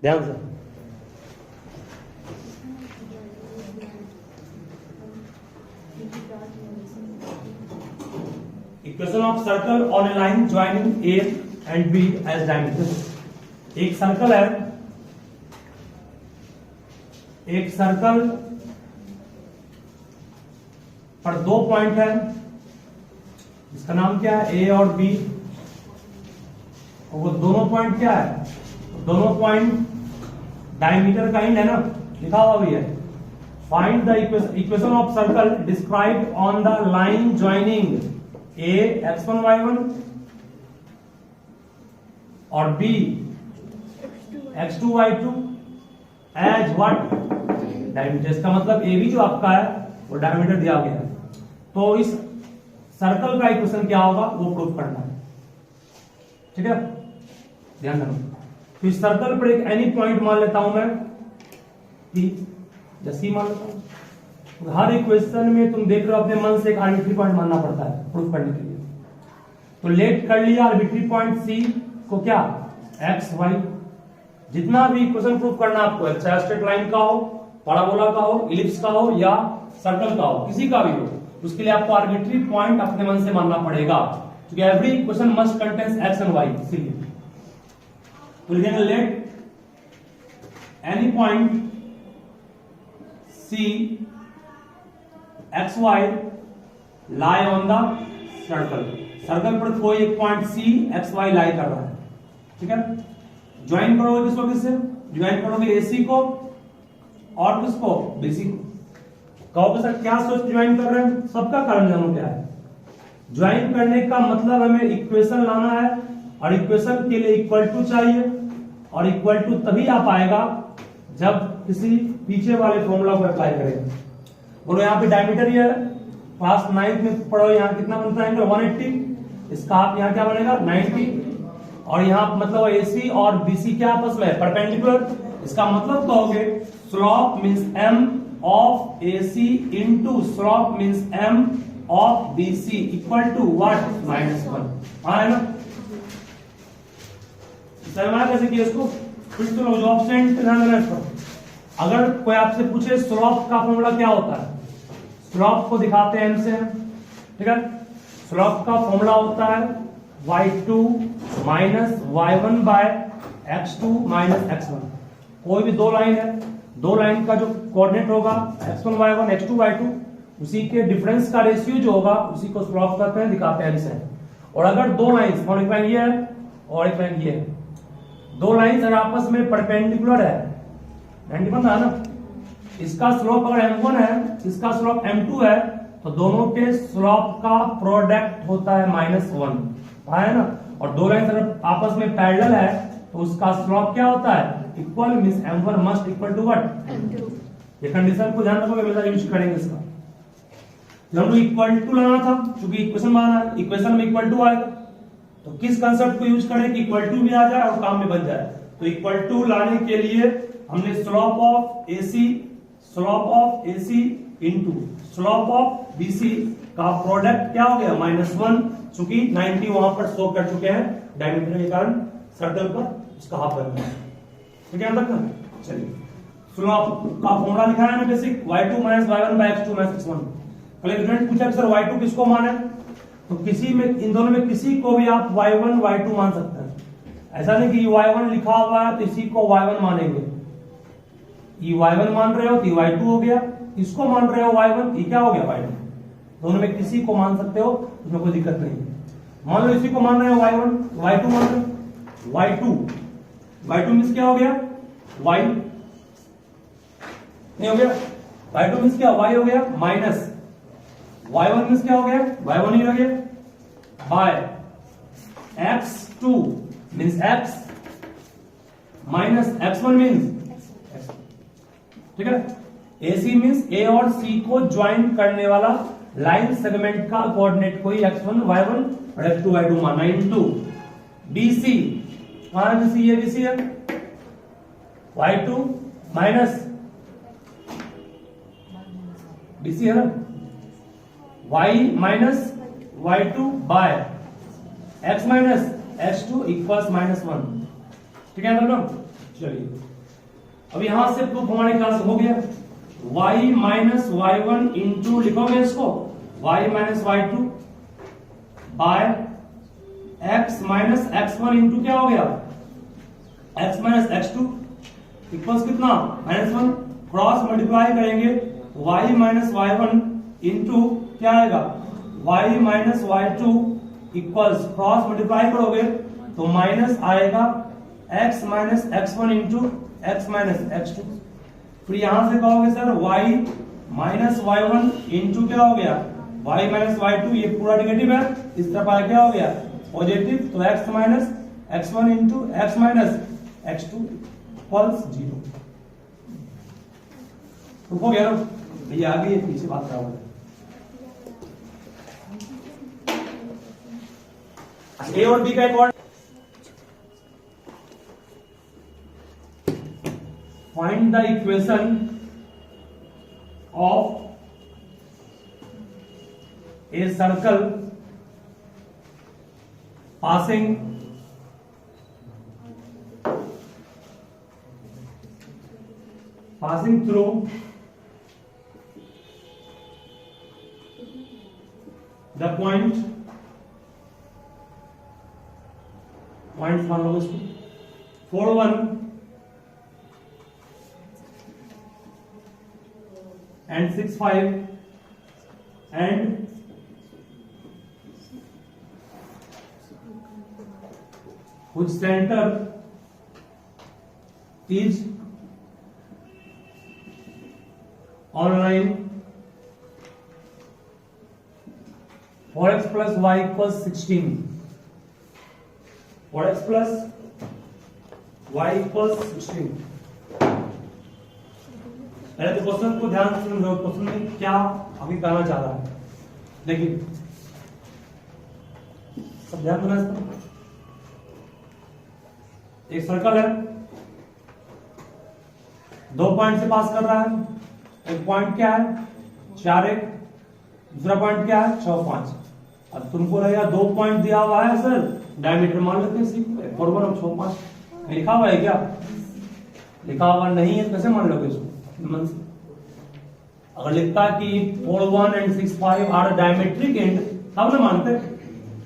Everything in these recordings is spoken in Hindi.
ध्यान से। Equation of circle on a line joining A and B as diameter. एक सर्कल है, एक सर्कल पर दो पॉइंट है, इसका नाम क्या है, ए और बी। और वो दोनों पॉइंट क्या है, दोनों पॉइंट डायमीटर का इंड है ना, लिखा हुआ भी है। Find the equation of circle described on the line joining A x1 y1 और b x2 y2 as what, diameter. इसका मतलब ए बी जो आपका है वो डायमीटर दिया गया है, तो इस सर्कल का इक्वेशन क्या होगा वो प्रूफ करना है। ठीक है, ध्यान रखो। तो इस सर्कल पर एक एनी पॉइंट मान लेता हूं मैं P, जैसे मान लेता हूं। हर इक्वेशन में तुम देख रहे हो अपने मन से एक आर्बिट्री पॉइंट मानना पड़ता है प्रूफ करने के लिए। तो लेट कर लिया आर्बिट्री पॉइंट C को क्या, x y। जितना भी इक्वेशन प्रूफ करना आपको, चाहे स्ट्रेट लाइन का हो, पैराबोला का हो, इलिप्स का हो या सर्कल का हो, किसी का भी हो, उसके लिए आपको आर्बिट्री पॉइंट अपने मन से मानना पड़ेगा, क्योंकि every equation must contains x and y। इसीलिए तो लिखेंगे let any point C X Y lie on the circle. Circle पर कोई एक point C X Y lie कर रहा है। ठीक है, ज्वाइन करोगे किसको किससे, ज्वाइन करोगे AC को और किसको, BC को। कहोगे सर क्या सोच ज्वाइन कर रहे हैं, सबका कारण जानो क्या है। ज्वाइन करने का मतलब हमें इक्वेशन लाना है, और इक्वेशन के लिए इक्वल टू चाहिए, और इक्वल टू तभी आ पाएगा जब किसी पीछे वाले फॉर्मूला को अप्लाई करेंगे। बोलो यहाँ पे डायमीटर ये है, क्लास 9th में पढ़ो, यहाँ कितना बनता है एंगल 180, इसका आप यहाँ क्या बनेगा 90, और यहाँ मतलब AC और BC क्या आपस में परपेंडिकुलर। इसका मतलब कहोगे slope means m of AC into slope means m of BC equal to what, -1। हाँ है ना, समझा कैसे किया इसको। फिर तो लो जो ऑप्शन ध्यान देना इसको। अगर कोई आपसे पूछे स्लोप का फॉर्मूला क्या होता है, स्लोप को दिखाते हैं m से। ठीक है, स्लोप का फॉर्मूला होता है y2 minus y1 bye x2 minus x1। कोई भी दो लाइन है, दो लाइन का जो कोऑर्डिनेट होगा x1 y1 x2 y2, उसी के डिफरेंस का रेशियो जो होगा उसी को स्लोप कहते हैं, दिखाते हैं से। और अगर दो लाइंस, एक लाइन ये है और एक लाइन ये है, दो लाइंस अगर आपस में परपेंडिकुलर है, 90 बनता है ना, इसका स्लोप अगर m1 है, इसका स्लोप m2 है, तो दोनों के स्लोप का प्रोडक्ट होता है -1, है ना। और दो लाइन अगर आपस में पैरेलल है तो उसका स्लोप क्या होता है, equal, means m1 must equal to what, m2। ये कंडीशन को ध्यान रखोगे, हमेशा यूज करेंगे इसका। हमको इक्वल टू लाना था, क्योंकि इक्वेशन माना है, इक्वेशन में इक्वल टू आएगा, तो किस कंसेप्ट को यूज करें कि इक्वल टू भी आ जाए और काम भी बन जाए। तो इक्वल टू लाने के लिए हमने slope of AC into slope of BC का प्रोडक्ट क्या हो गया, -1, चूंकि 90 वहां पर शो कर चुके हैं डायमीटर के कारण, सर्कल पर उसका हाफ बन गया। ठीक है तक। चलिए स्लोप का फॉर्मूला लिखा है ना basic, y2 minus y1 bye x2 minus x1। कल स्टूडेंट पूछा सर y2 किसको माने, तो किसी में, इन दोनों में किसी को भी आप y1 y2 मान सकते हैं। ऐसा नहीं कि y1 लिखा हुआ है तो इसी को y1 मानेंगे, ये y1 मान रहे हो तो ये y2 हो गया, इसको मान रहे हो y1, ये क्या हो गया y2। दोनों में किसी को मान सकते हो, उसमें कोई दिक्कत नहीं है। मान लो इसी को मान रहे हो y1, y2 मान रहे हो, y2 मींस क्या हो गया, y नहीं हो गया, y2 मींस क्या, y हो गया, माइनस y1 मींस क्या हो गया, y1 ही हो गया, by x2 means x minus x1 means x। ठीक है, AC मींस A और C को ज्वाइन करने वाला लाइन सेगमेंट का कोऑर्डिनेट कोई x1 y1 और x2 y2 माना, इनटू BC, BC ये BC है, y2 माइनस BC है ना, y minus y2 by x minus x2 equals -1। ठीक है ना। चलिए अब यहां से प्रूफ हमारे ख्याल से हो गया। y minus Y one into लिखोगे इसको y minus Y two by x minus X one into क्या हो गया x minus X two equals कितना -1। क्रॉस मल्टीप्लाई करेंगे y minus Y one into क्या आएगा y minus Y two equals cross multiply करोगे तो माइनस आएगा x minus X one into X minus X two. फिर यहां से कहोगे sir y minus Y one into क्या हो गया y माइनस वाई टू, ये पूरा नेगेटिव है, इस तरफ आया क्या हो गया पॉजिटिव, तो x minus X one into X minus X two equals 0। तो हो गया ना भैया, आगे पीछे बात करा होगा। ए और बी का एक और find the equation of a circle passing through the points मान लो इसको 4 1 and 6 5 and whose center is on line 4x plus y equals 16, 4x plus y equals 16। पहले तो क्वेश्चन को ध्यान से समझो, क्वेश्चन में क्या अभी कहना चाह रहा है, लेकिन सब ध्यान देना इस पर। एक सर्कल है, 2 पॉइंट से पास कर रहा है। एक पॉइंट क्या है 4 1, दूसरा पॉइंट क्या है 6 5। अब तुमको लगेगा 2 पॉइंट दिया हुआ है सर, डायमीटर मान लेते हैं 4 1 और 6 5। लिखा हुआ है क्या? लिखा हुआ नहीं है, कैसे मान लोगे इसको? अगर लिखता है कि 4 1 and 6 5 आर डायमेट्रिक एंड, तब ना मानते।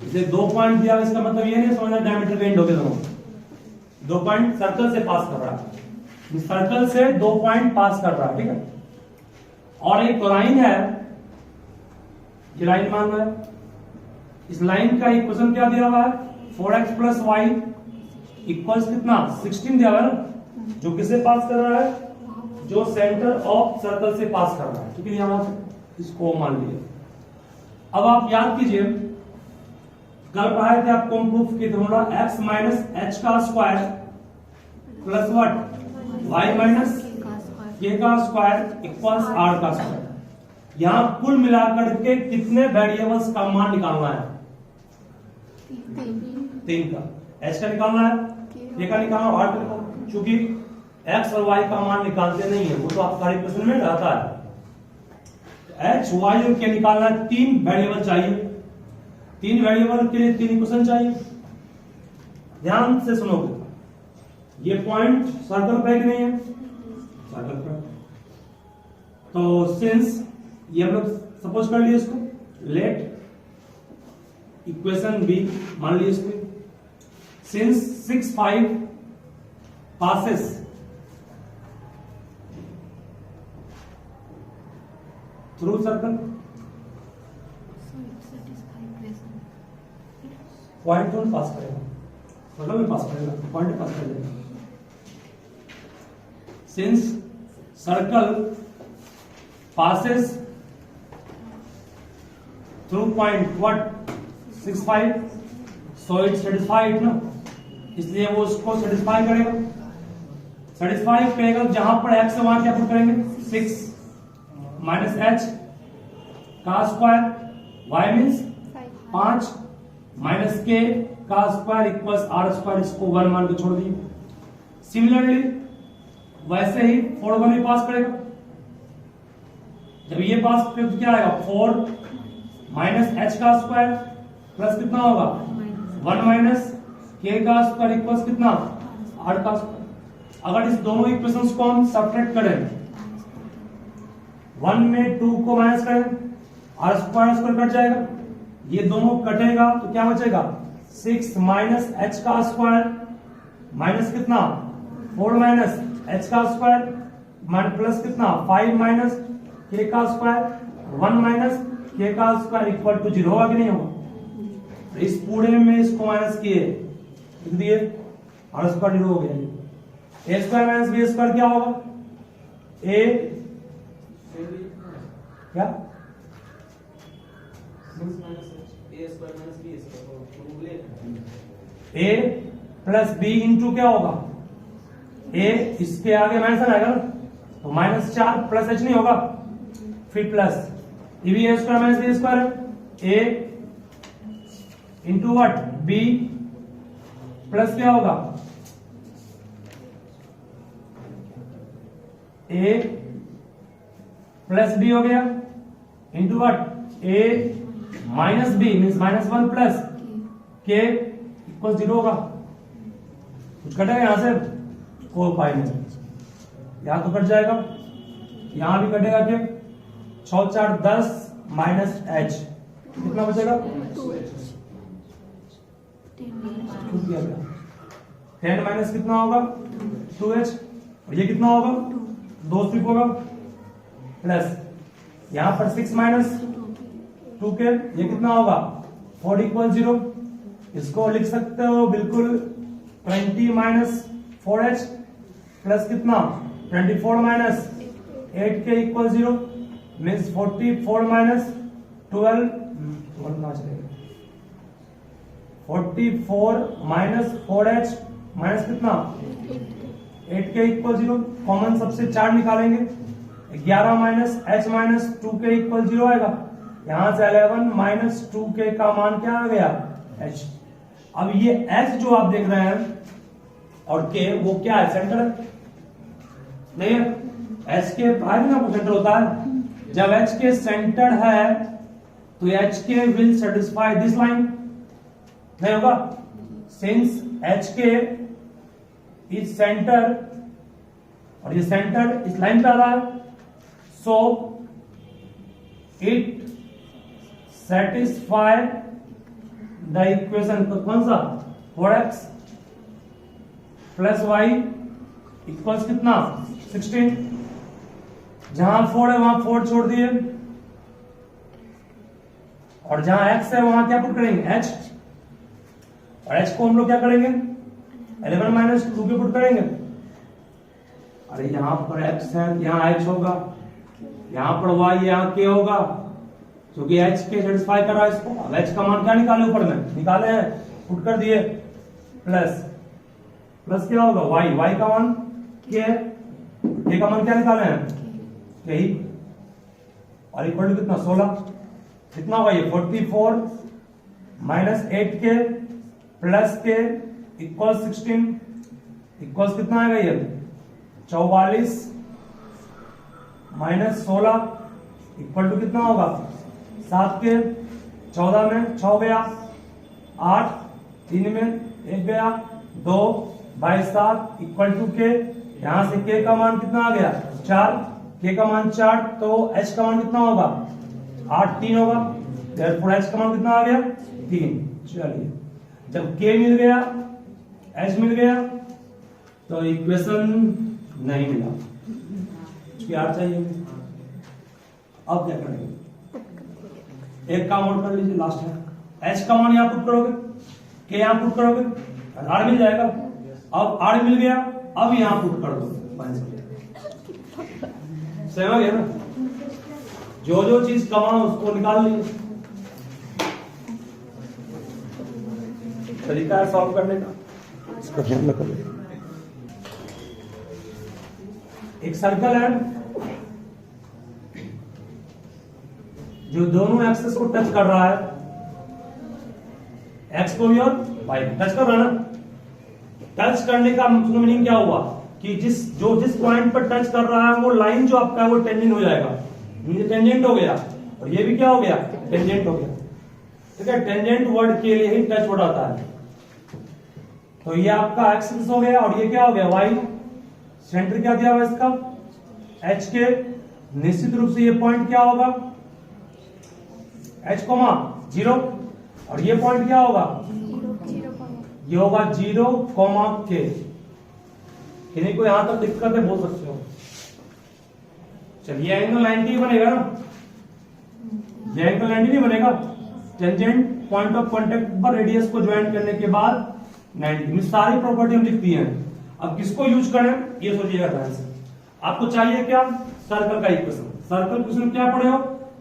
इसे 2 पॉइंट दिया, इसका मतलब ये नहीं समझना डायमेट्रिक एंड हो गए दोनों। 2 पॉइंट सर्कल से पास कर रहा है, सर्कल से 2 पॉइंट पास कर रहा है, ठीक है। और एक लाइन है, ये लाइन मान रहा है, इस लाइन का इक्वेशन क्या दिया हुआ है 4x प्लस वाई इक्वल्स कितना 16 दिया हुआ है ना, जो किसे पास कर रहा है, जो सेंटर ऑफ सर्कल से पास कर रहा है, ठीक है। यहां इसको मान लिया। अब आप याद कीजिए, कल पढ़ाए थे आपको हम प्रूफ किए थे, बोला x माइनस एच का square plus what y minus के का स्क्वायर इक्वल्स r का स्क्वायर। यहां कुल मिलाकर के कितने वेरिएबल्स का मान निकालना है? 3 का। h का निकालना है, k का निकालना, r का निकालना। चूंकि x और y का मान निकालते नहीं है, वो तो आपका इक्वेशन में रहता है। h y और k निकालना है, 3 वेरिएबल चाहिए। 3 वेरिएबल के लिए 3 इक्वेशन चाहिए। ध्यान से सुनोगे, ये पॉइंट सर्कल पे नहीं है, सर्कल पे। तो सिंस ये हम लोग सपोज कर लिए इसको, लेट इक्वेशन बी मान लिए इसको, since 6 5 passes through circle, point कौन पास करेगा? सर्कल में पास करेगा, पॉइंट पास करेगा। Since circle passes through point what 6 5, so it satisfied ना, इसलिए वो उसको सेटिस्फाई करेगा। सेटिस्फाई करेगा जहां पर x है वहां क्या पुट करेंगे 6 माइनस एच का स्क्वायर, y मीन्स 5 माइनस के का स्क्वायर इक्वल्स आर स्क्वायर, इसको 1 मान के छोड़ दिए। सिमिलरली वैसे ही 4 1 भी पास करेगा। जब ये पास करेगा तो क्या आएगा 4 माइनस एच का स्क्वायर प्लस कितना होगा 1 माइनस के का स्क्वायर इक्वल्स कितना आर का स्क्वायर। अगर इस दोनों इक्वेशंस को हम सब्ट्रैक्ट करें, 1 में 2 को माइनस करें, r स्क्वायर कट जाएगा, ये दोनों कटेगा तो क्या बचेगा 6 माइनस h का स्क्वायर माइनस कितना 4 माइनस h का स्क्वायर माइनस प्लस कितना 5 माइनस k का स्क्वायर 1 माइनस k का स्क्वायर इक्वल टू 0 होगा कि नहीं होगा? तो इस पूरे में इसको माइनस किए लिख दिए r स्क्वायर 0 हो गया। a square minus b square क्या होगा? a क्या a प्लस b इंटू क्या होगा a, इसके आगे माइनस आएगा ना, तो माइनस 4 प्लस h नहीं होगा, फिर प्लस ये भी a square minus b square है, a into what b plus क्या होगा a प्लस b हो गया into what a minus b means minus 1 plus k equal 0 होगा। कुछ कटेगा यहां से कोई उपाय नहीं, यहां तो कट जाएगा, यहां भी कटेगा कि 6 4 10 माइनस h कितना बचेगा 10 माइनस कितना होगा 2h, और ये कितना होगा 2 स्ट्रिप होगा, प्लस यहां पर 6 माइनस 2k ये कितना होगा 4 इक्वल 0, इसको लिख सकते हो बिल्कुल 20 माइनस 4h प्लस कितना 24 minus 8k equal 0 means 44 minus 12 कहां चलेगा 44 माइनस 4h माइनस कितना 8k इक्वल 0, कॉमन सबसे 4 निकालेंगे, 11 minus h minus 2k equal 0 आएगा, यहां से 11 माइनस 2k का मान क्या आ गया h। अब ये h जो आप देख रहे हैं और k वो क्या है सेंटर है नहीं है, h के बाहर ना वो सेंटर होता है, जब h के सेंटर है तो h के विल सेटिस्फाई दिस लाइन नहीं होगा, सिंस h के इस सेंटर और ये सेंटर इस लाइन पे आ रहा है, so it satisfy the equation कौन सा 4x प्लस वाई इक्वल्स कितना 16, जहां 4 है वहां 4 छोड़ दिए और जहां x है वहां क्या पुट करेंगे h, और h को हम लोग क्या करेंगे 11 माइनस 2 के पुट करेंगे, अरे यहां पर x है यहां h होगा, यहां पर y यहां k होगा, क्योंकि h के सेटिस्फाई कर रहा है इसको। अब h का मान क्या निकाले ऊपर में निकाले हैं पुट कर दिए, प्लस प्लस क्या होगा y का मान k का मान क्या निकाले हैं यही, और इक्वल टू कितना 16, कितना होगा ये 44 minus 8k plus k equal 16 equal कितना आएगा ये 44 माइनस 16 इक्वल टू कितना होगा 7k, 14 में 6 गया 8, 3 में 1 गया 2 बाई 7 इक्वल टू k, यहां से k का मान कितना आ गया 4, k का मान 4 तो h का मान कितना होगा 8 3 होगा, therefore h का मान कितना आ गया 3। चलिए जब k मिल गया h मिल गया तो इक्वेशन नहीं मिला, r चाहिए, अब क्या करेंगे एक काम और कर लीजिए लास्ट है, h का मान यहां पुट करोगे k यहां पुट करोगे r मिल जाएगा, अब r मिल गया अब यहां पुट कर दो, सही हो गया ना, जो जो चीज कमाओ उसको निकाल लीजिए, तरीका है सॉल्व करने का, इसका ध्यान रखो। एक सर्कल है जो दोनों एक्सेस को टच कर रहा है, एक्स को भी और वाई को टच कर रहा है ना, टच करने का मीनिंग क्या हुआ कि जिस पॉइंट पर टच कर रहा है वो लाइन जो आपका है वो टेंजेंट हो जाएगा, ये टेंजेंट हो गया और ये भी क्या हो गया टेंजेंट हो गया, ठीक है, टेंजेंट वर्ड के लिए ही टच वर्ड आता है, तो ये आपका एक्स एक्सिस हो गया और ये क्या हो गया वाई, सेंटर क्या दिया हुआ इसका एच के, निश्चित रूप से ये पॉइंट क्या होगा एच कोमा 0 और ये पॉइंट क्या होगा ये होगा 0 कोमा के। किन्हीं को यहां तक दिक्कत है बोल सकते हो। चलिए एंगल 90 बनेगा ना, ये एंगल 90 नहीं बनेगा। टेंजेंट पॉइंट ऑफ कांटेक्ट पर रेडियस को ज्वाइन करने के बाद 90 में सारी प्रॉपर्टी हम लिख दिए हैं। अब किसको यूज करें ये सोचिएगा ध्यान से। आपको चाहिए क्या सर्कल का इक्वेशन। सर्कल क्वेश्चन क्या पढ़े हो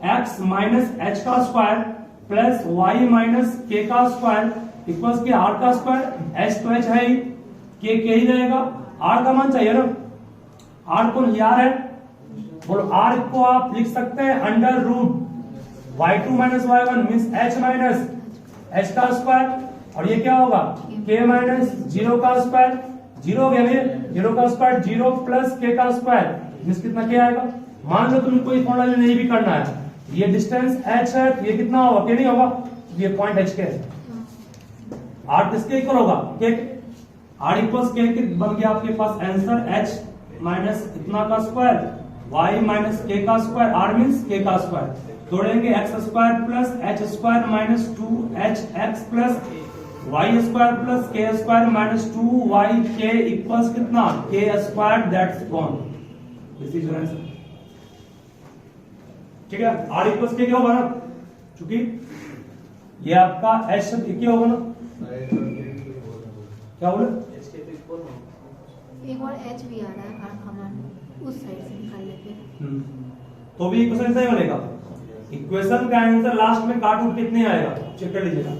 x माइनस एच का स्क्वायर प्लस y माइनस के का स्क्वायर इक्वल्स के r का स्क्वायर। h तो h है ही, k ही रहेगा, r का मान चाहिए ना। r कौन r है बोलो। r को आप लिख सकते हैं under root y2 minus y1 means h minus h का स्क्वायर और ये क्या होगा k माइनस 0 का स्क्वायर। 0 हो गया नहीं, 0 का स्क्वायर 0 प्लस k का स्क्वायर मीन्स कितना k आएगा। मान लो तुमको इस फॉर्मूला नहीं भी करना है, ये डिस्टेंस h है तो ये कितना होगा k नहीं होगा, ये पॉइंट h के है। r किसके इक्वल होगा k, r इक्वल्स k बन गया आपके पास आंसर h माइनस इतना का स्क्वायर y माइनस k का स्क्वायर, r मीन्स k का स्क्वायर। तोड़ेंगे x square plus h square minus 2hx plus y square plus k square minus 2yk equals कितना k square that's gone. This is your answer. ठीक है, r इक्वल्स k क्या होगा ना, क्योंकि ये आपका h क्या होगा ना, क्या बोले एक और h भी आ रहा है हमारे उस साइड से निकाल लेते तो भी इक्वेशन सही बनेगा। इक्वेशन का आंसर लास्ट में काट उठ कितने आएगा चेक कर लीजिएगा।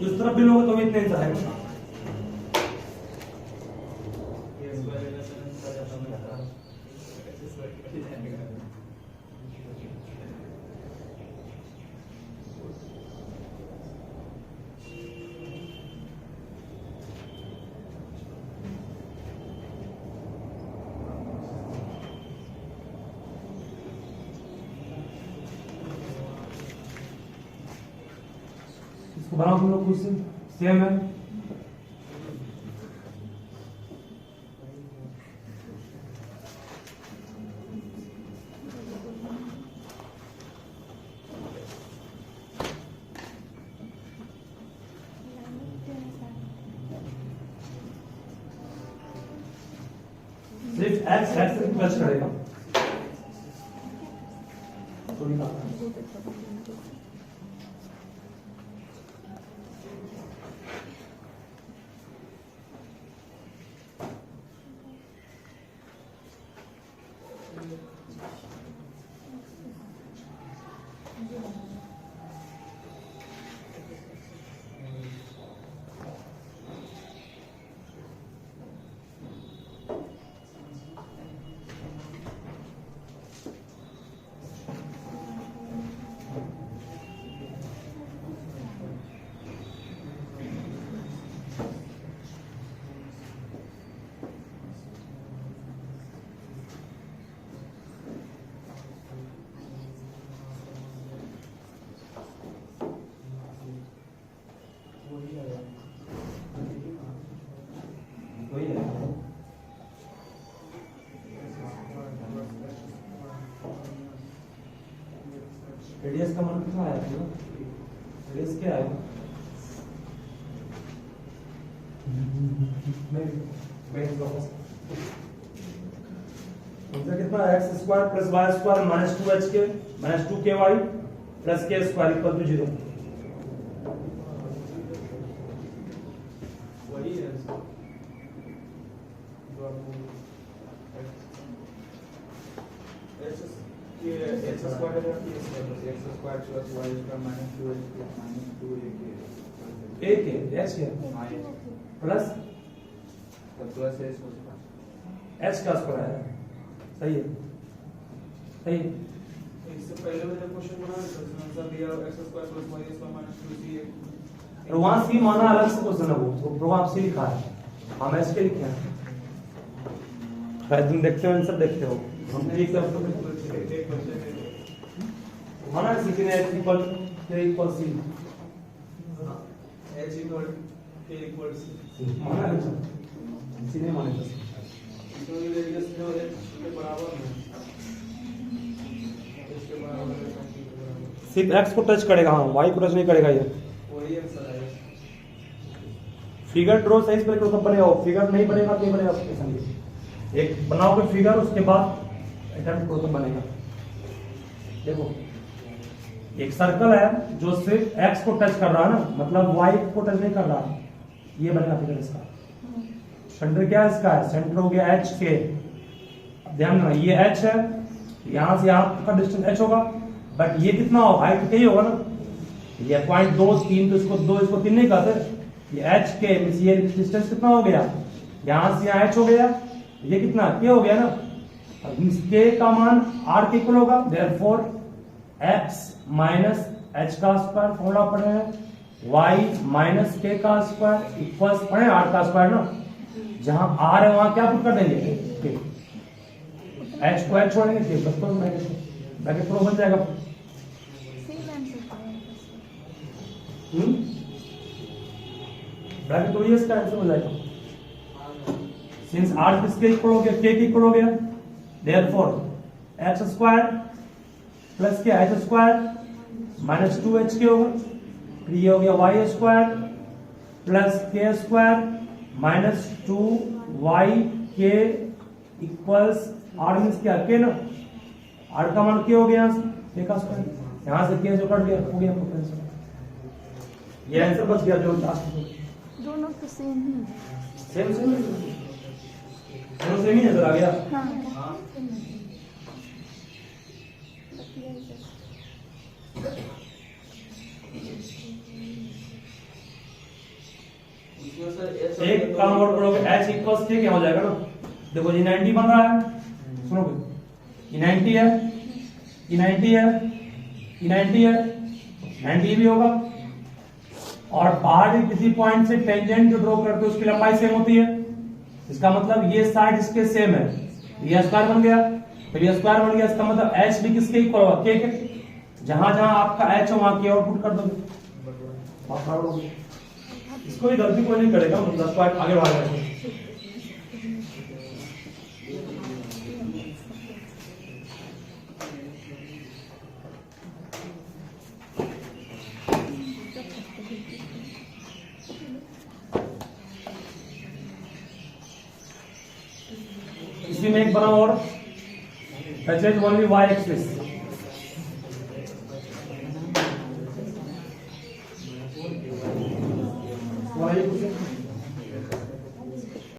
इस तरफ भी लोगे तो भी इतने आंसर आएगा। इसको बनाओ तुम लोग खुद से, सेम है। सिर्फ x से टच करेगा तो निकालना। रेडियस का मान कितना आया था, रेडियस क्या आया कितना X square plus Y square minus 2h के minus 2ky plus k square equal to 0। वही है जो आपको x स्क्वायर है कि x square plus y square minus 2h minus 2a के h के प्लस प्लस h हो सकता h का स्क्वायर है। सही है, सही है। इससे पहले वाला क्वेश्चन बना तो आंसर दिया x square plus y square minus 2c। और वहां सी माना अलग से क्वेश्चन है, वो प्रोग्राम सी लिखा है, हम एच के लिखे हैं। शायद तुम देखते हो आंसर देखते हो, हम ठीक से माना सी ने h equal k equal c h equal k equal c माना किसी ने माने तो तो ये रेडियस जो है इसके बराबर है, इसके बराबर है, इसके बराबर। सिर्फ एक्स को टच करेगा, हाँ वाई को टच नहीं करेगा ये। वही आंसर आएगा। फिगर ड्रॉ सही से करो तब बनेगा, फिगर नहीं बनेगा तो नहीं बनेगा। आपके समझिए एक बनाओ कोई फिगर, उसके बाद अटेम्प्ट करो तब बनेगा। देखो एक सर्कल है जो सिर्फ एक्स को टच कर रहा है ना, मतलब वाई को टच नहीं कर रहा, ये बनेगा फिगर इसका। सेंटर क्या है इसका? है सेंटर हो गया एच के। अब ध्यान रखना ये एच है, यहां से यहां का डिस्टेंस एच होगा, बट ये कितना होगा? हाइट के ही होगा ना, ये पॉइंट 2 3 तो इसको 2 इसको 3 नहीं कहते। ये एच के मींस ये डिस्टेंस कितना हो गया? यहां से यहां एच हो गया, ये कितना के हो गया ना। अब मींस के का मान आर के इक्वल होगा, देयरफॉर एक्स माइनस एच का स्क्वायर फॉर्मूला पढ़े हैं, वाई माइनस के का स्क्वायर इक्वल्स पढ़े आर का स्क्वायर ना। जहां आर है वहां क्या पुट कर देंगे? के एच को एच छोड़ेंगे, के बस तो ब्रैकेट प्रो बन जाएगा। सेम आंसर पाएगा। ब्रैकेट तो ये इसका आंसर हो जाएगा। सिंस आर किसके इक्वल हो गया? के के इक्वल हो गया, देयरफॉर एक्स स्क्वायर प्लस के एच स्क्वायर माइनस 2h के होगा, फिर ये हो गया वाई स्क्वायर प्लस के स्क्वायर माइनस 2y के इक्वल्स आर मींस क्या? के ना, आर का मान के हो गया, के का स्क्वायर, यहां से के जो कट गया हो गया पोटेंशियल। ये आंसर बच गया जो लास्ट में। दोनों तो सेम ही है। सेम सेम दोनों सेम ही नजर आ गया। हाँ इसमें सर एक काम और करोगे, h इक्वल्स के क्या हो जाएगा ना। देखो ये 90 बन रहा है, सुनोगे ये 90 है, ये 90 है, ये 90 है, 90 भी होगा। और बाहर किसी पॉइंट से टेंजेंट जो ड्रॉ करते हो उसकी लंबाई सेम होती है, इसका मतलब ये साइड इसके सेम है, ये स्क्वायर बन गया, फिर ये स्क्वायर बन गया, इसका मतलब h भी किसके इक्वल होगा? के। जहां जहां आपका h हो वहां के आउटपुट कर दोगे, बात खराब होगी। इसको भी गलती कोई नहीं करेगा, मतलब स्क्वायर आगे बढ़ाएगा। इसी में एक बना और टचेज ओनली y एक्सिस,